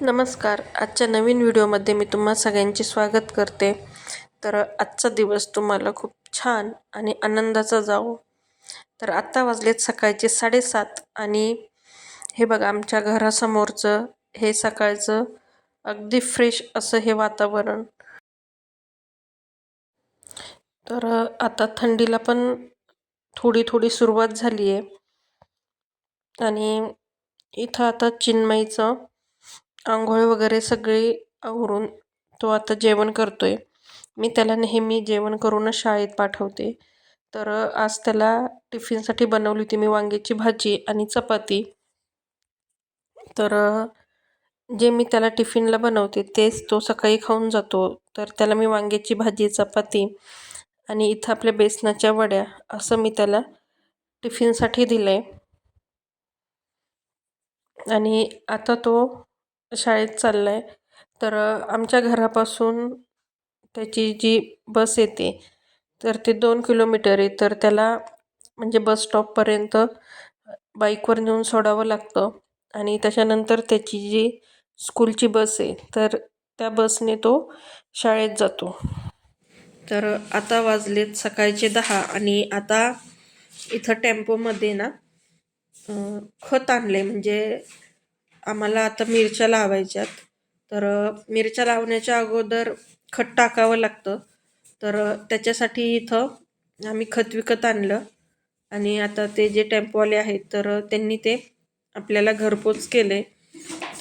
नमस्कार. आजच्या नवीन व्हिडिओमध्ये मी तुम्हा सगळ्यांचे स्वागत करते. तर आजचा दिवस तुम्हाला खूप छान आणि आनंदाचा जावो. तर आत्ता वाजलेत सकाळचे 7:30 आणि हे बघा आमच्या घरासमोरचं हे सकाळचं अगदी फ्रेश असं हे वातावरण. तर आता थंडीला पण थोडी थोडी सुरुवात झाली आहे आणि इथं आता चिन्मयचं आंघोळ वगैरे सगळी आवरून तो आता जेवण करतोय. मी त्याला नेहमी जेवण करूनच शाळेत पाठवते. तर आज त्याला टिफिनसाठी बनवली होती मी वांग्याची भाजी आणि चपाती. तर जे मी त्याला टिफिनला बनवते तेच तो सकाळी खाऊन जातो. तर त्याला मी वांग्याची भाजी, चपाती आणि इथं आपल्या बेसनाच्या वड्या असं मी त्याला टिफिनसाठी दिलं आहे. आणि आता तो शाळेत चालला आहे. तर आमच्या घरापासून त्याची जी बस येते तर ते 2 किलोमीटर आहे. तर त्याला म्हणजे बस स्टॉपपर्यंत बाईकवर नेऊन सोडावं लागतं आणि त्याच्यानंतर त्याची जी स्कूलची बस आहे तर त्या बसने तो शाळेत जातो. तर आता वाजलेत सकाळचे 10 आणि आता इथं टेम्पोमध्ये ना खत आणले. म्हणजे आम्हाला आता मिरच्या लावायच्यात. तर मिरच्या लावण्याच्या अगोदर खत टाकावं लागतं. तर त्याच्यासाठी इथं आम्ही खत विकत आणलं आणि आता ते जे टेम्पोवाले आहेत तर त्यांनी ते आपल्याला घरपोच केले.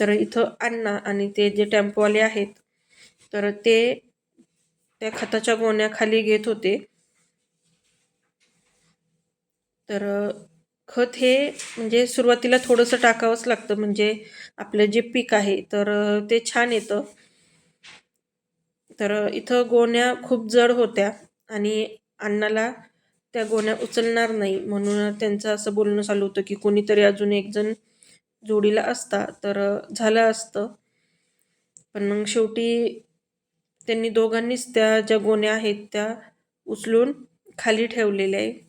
तर इथं अण्णा आणि ते जे टेम्पोवाले आहेत तर ते त्या खताच्या गोण्या खाली घेत होते. तर खत हे म्हणजे सुरुवातीला थोडंसं टाकावंच लागतं म्हणजे आपलं जे पीक आहे तर ते छान येतं. तर इथं गोण्या खूप जड होत्या आणि अण्णाला त्या गोण्या उचलणार नाही म्हणून त्यांचं असं बोलणं चालू होतं की कोणीतरी अजून एक जण जोडीला असता तर झालं असतं. पण मग शेवटी त्यांनी दोघांनीच त्या ज्या गोण्या आहेत त्या उचलून खाली ठेवलेल्या आहे.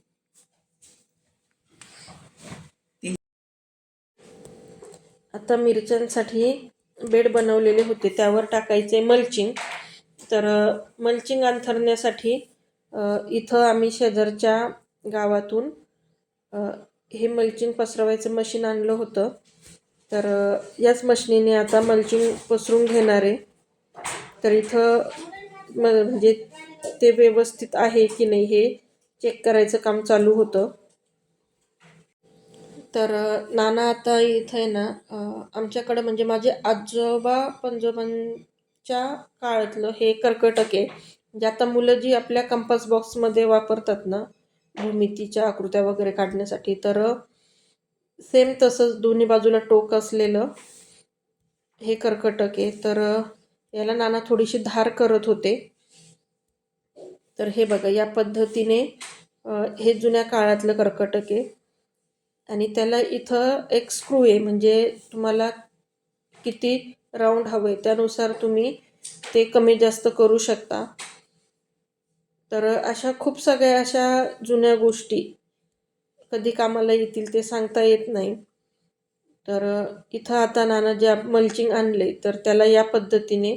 आता मिरच्यांसाठी बेड बनवलेले होते त्यावर टाकायचे मल्चिंग. तर मल्चिंग अंथरण्यासाठी इथं आम्ही शेजारच्या गावातून हे मल्चिंग पसरवायचं मशीन आणलं होतं. तर याच मशिनीने आता मल्चिंग पसरून घेणार आहे. तर इथं म्हणजे ते व्यवस्थित आहे की नाही हे चेक करायचं काम चालू होतं. तर नाना आता इथं आहे ना आमच्याकडं म्हणजे माझे आजोबा पंजोबांच्या काळातलं हे कर्कटक आहे. म्हणजे आता मुलं जी आपल्या कंपास बॉक्समध्ये वापरतात ना भूमितीच्या आकृत्या वगैरे काढण्यासाठी तर सेम तसंच दोन्ही बाजूला टोक असलेलं हे कर्कटक आहे. तर याला नाना थोडीशी धार करत होते. तर हे बघा या पद्धतीने हे जुन्या काळातलं कर्कटक आहे आणि त्याला इथं एक स्क्रू आहे. म्हणजे तुम्हाला किती राऊंड हवे त्यानुसार तुम्ही ते कमी जास्त करू शकता. तर अशा खूप सगळ्या अशा जुन्या गोष्टी कधी कामाला येतील ते सांगता येत नाही. तर इथं आता नाना ज्या मल्चिंग आणले तर त्याला या पद्धतीने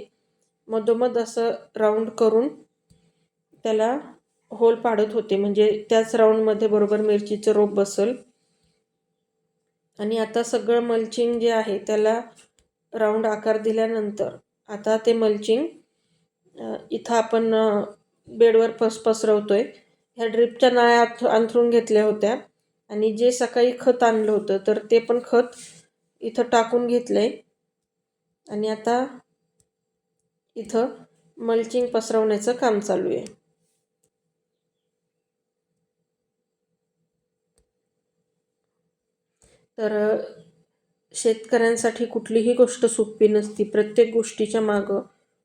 मधोमध असं राऊंड करून त्याला होल पाडत होते म्हणजे त्याच राऊंडमध्ये बरोबर मिरचीचं रोप बसल. आणि आता सगळं मल्चिंग जे आहे त्याला राऊंड आकार दिल्यानंतर आता ते मल्चिंग इथं आपण बेडवर पसरवतोय. ह्या ड्रिपच्या नाळ्या अंथरून घेतल्या होत्या आणि जे सकाळी खत आणलं होतं तर ते पण खत इथं टाकून घेतलंय आणि आता इथं मल्चिंग पसरवण्याचं काम चालू आहे. तर शेतकऱ्यांसाठी कुठलीही गोष्ट सोपी नसती. प्रत्येक गोष्टीच्या मागं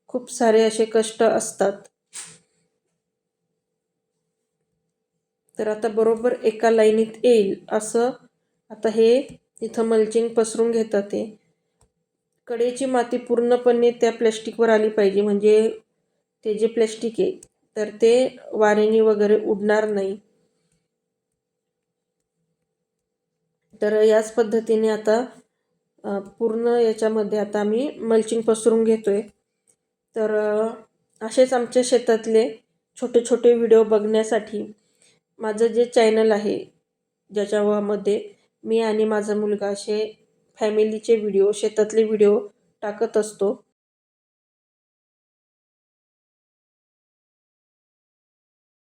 खूप सारे असे कष्ट असतात. तर आता बरोबर एका लाईनीत येईल असं आता हे इथं मल्चिंग पसरून घेतात. ते कडेची माती पूर्णपणे त्या प्लॅस्टिकवर आली पाहिजे म्हणजे ते जे प्लॅस्टिक आहे तर ते वाऱ्याने वगैरे उडणार नाही. तर याच पद्धतीने आता पूर्ण याच्यामध्ये आता आम्ही मल्चिंग पसरून घेतो आहे. तर असेच आमच्या शेतातले छोटे छोटे व्हिडिओ बघण्यासाठी माझं जे चॅनल आहे, ज्याच्यामध्ये मी आणि माझा मुलगा असे फॅमिलीचे व्हिडिओ, शेतातले व्हिडिओ टाकत असतो.